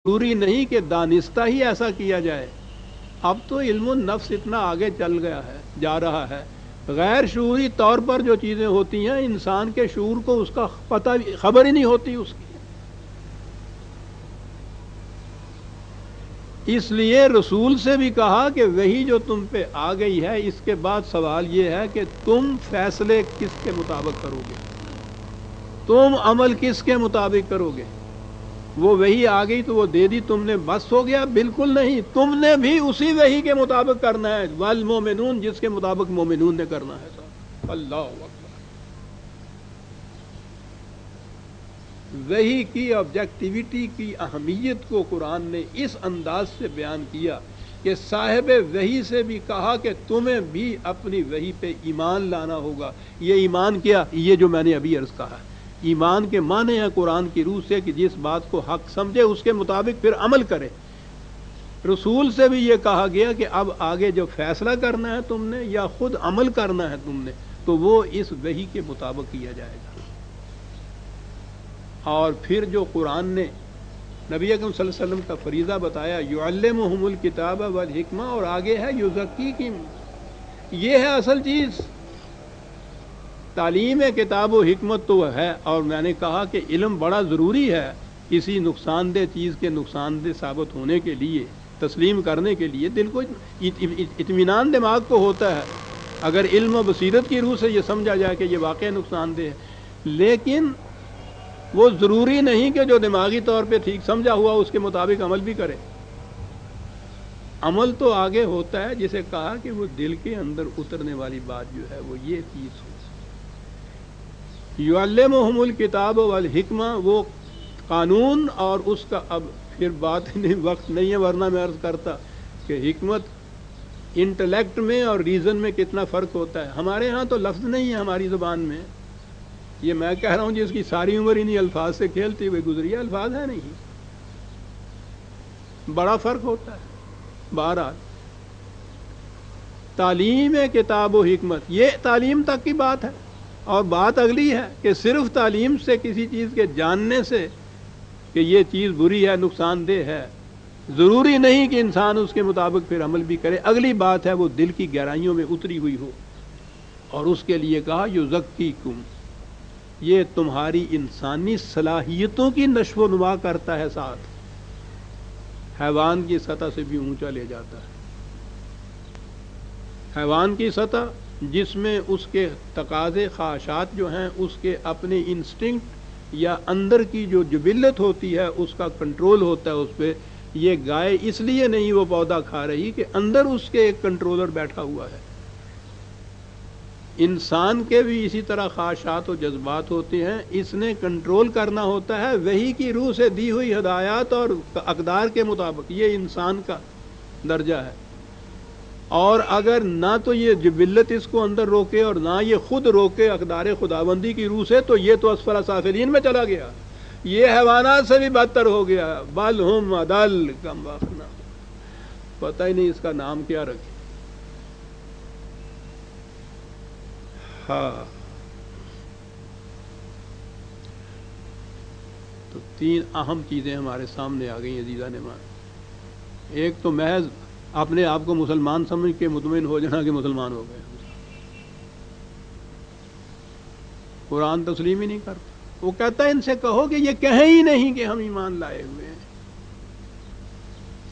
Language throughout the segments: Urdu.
ضروری نہیں کہ دانستہ ہی ایسا کیا جائے. اب تو علم النفس اتنا آگے چل گیا ہے، جا رہا ہے، غیر شعوری طور پر جو چیزیں ہوتی ہیں انسان کے شعور کو اس کا پتہ خبر ہی نہیں ہوتی اس کی. اس لیے رسول سے بھی کہا کہ وہی جو تم پہ آ گئی ہے، اس کے بعد سوال یہ ہے کہ تم فیصلے کس کے مطابق کرو گے، تم عمل کس کے مطابق کرو گے. وہ وہی آ گئی تو وہ دے دی تم نے، بس ہو گیا؟ بالکل نہیں، تم نے بھی اسی وہی کے مطابق کرنا ہے. والمومنون، جس کے مطابق مومنون نے کرنا ہے. اللہ اکبر. وحی کی آبجیکٹیوٹی کی اہمیت کو قرآن نے اس انداز سے بیان کیا کہ صاحب وحی سے بھی کہا کہ تمہیں بھی اپنی وحی پہ ایمان لانا ہوگا. یہ ایمان کیا؟ یہ جو میں نے ابھی عرض کہا ہے. ایمان کے معنی ہے قرآن کی روح سے کہ جس بات کو حق سمجھے اس کے مطابق پھر عمل کرے. رسول سے بھی یہ کہا گیا کہ اب آگے جو فیصلہ کرنا ہے تم نے یا خود عمل کرنا ہے تم نے، تو وہ اس وحی کے مطابق کیا جائے گا. اور پھر جو قرآن نے نبی اکرم صلی اللہ علیہ وسلم کا فریضہ بتایا، یعلمہم الکتاب والحکمہ، اور آگے ہے یزکیہم. یہ ہے اصل چیز. تعلیم کتاب و حکمت تو ہے، اور میں نے کہا کہ علم بڑا ضروری ہے کسی نقصان دہ چیز کے نقصان دہ ثابت ہونے کے لیے، تسلیم کرنے کے لیے. دل کو اطمینان دماغ کو ہوتا ہے اگر علم و بصیرت کی روح سے یہ سمجھا جائے کہ یہ واقع نقصان دہ ہے. لیکن وہ ضروری نہیں کہ جو دماغی طور پہ ٹھیک سمجھا ہوا اس کے مطابق عمل بھی کرے. عمل تو آگے ہوتا ہے، جسے کہا کہ وہ دل کے اندر اترنے والی بات جو ہے وہ یہ چیز ہو. یعلمہم الکتاب والحکمہ، وہ قانون، اور اس کا اب پھر بات نہیں، وقت نہیں ہے ورنہ میں عرض کرتا کہ حکمت انٹلیکٹ میں اور ریزن میں کتنا فرق ہوتا ہے. ہمارے ہاں تو لفظ نہیں ہے ہماری زبان میں. یہ میں کہہ رہا ہوں جس کی ساری عمر انہی الفاظ سے کھیلتی ہوئی گزری ہے، الفاظ ہے نہیں، بڑا فرق ہوتا ہے. بہرحال تعلیم کتاب و حکمت یہ تعلیم تک کی بات ہے. اور بات اگلی ہے کہ صرف تعلیم سے، کسی چیز کے جاننے سے کہ یہ چیز بری ہے، نقصان دہ ہے، ضروری نہیں کہ انسان اس کے مطابق پھر عمل بھی کرے. اگلی بات ہے وہ دل کی گہرائیوں میں اتری ہوئی ہو، اور اس کے لیے کہا یزکیکم، یہ تمہاری انسانی صلاحیتوں کی نشو و نما کرتا ہے، ساتھ حیوان کی سطح سے بھی اونچا لے جاتا ہے. حیوان کی سطح جس میں اس کے تقاضے، خواہشات جو ہیں، اس کے اپنے انسٹنکٹ یا اندر کی جو جبلت ہوتی ہے اس کا کنٹرول ہوتا ہے اس پہ. یہ گائے اس لیے نہیں وہ پودا کھا رہی کہ اندر اس کے ایک کنٹرولر بیٹھا ہوا ہے. انسان کے بھی اسی طرح خواہشات و جذبات ہوتے ہیں، اس نے کنٹرول کرنا ہوتا ہے وحی کی روح سے دی ہوئی ہدایات اور اقدار کے مطابق. یہ انسان کا درجہ ہے. اور اگر نہ تو یہ جبلت اس کو اندر روکے اور نہ یہ خود روکے اقدار خداوندی کی روح سے، تو یہ تو اسفل سافلین میں چلا گیا. یہ حیوانات سے بھی بدتر ہو گیا. بل ہم اضل، کم واخنا، پتہ ہی نہیں اس کا نام کیا رکھے. ہاں، تو تین اہم چیزیں ہمارے سامنے آ گئی عزیزان مان. ایک تو محض اپنے آپ کو مسلمان سمجھ کے مطمئن ہو جانا کہ مسلمان ہو گئے. قرآن تسلیم ہی نہیں کرتا. وہ کہتا ہے ان سے کہو کہ یہ کہیں ہی نہیں کہ ہم ایمان لائے ہوئے ہیں.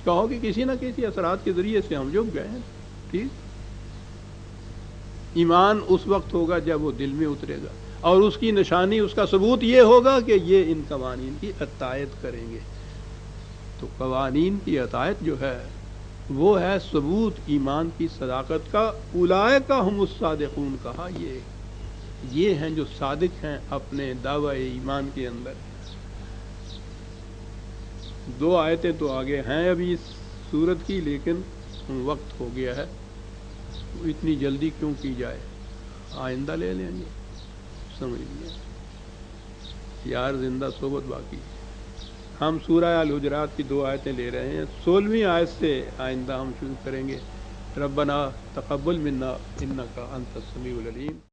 کہو کہ کسی نہ کسی اثرات کے ذریعے سے ہم جھک گئے ہیں. ٹھیک، ایمان اس وقت ہوگا جب وہ دل میں اترے گا، اور اس کی نشانی، اس کا ثبوت یہ ہوگا کہ یہ ان قوانین کی اطاعت کریں گے. تو قوانین کی اطاعت جو ہے وہ ہے ثبوت ایمان کی صداقت کا. اولئک ہم الصادقون کہا، یہ ہیں جو صادق ہیں اپنے دعوی ایمان کے اندر. دو آیتیں تو آگے ہیں ابھی اس سورت کی، لیکن وقت ہو گیا ہے. اتنی جلدی کیوں کی جائے، آئندہ لے لیں گے. سمجھ لیا یار، زندہ صحبت باقی. ہم سورہ الحجرات کی 2 آیتیں لے رہے ہیں. 16ویں آیت سے آئندہ ہم شروع کریں گے. ربنا تقبل منا انک انت السمیع العلیم.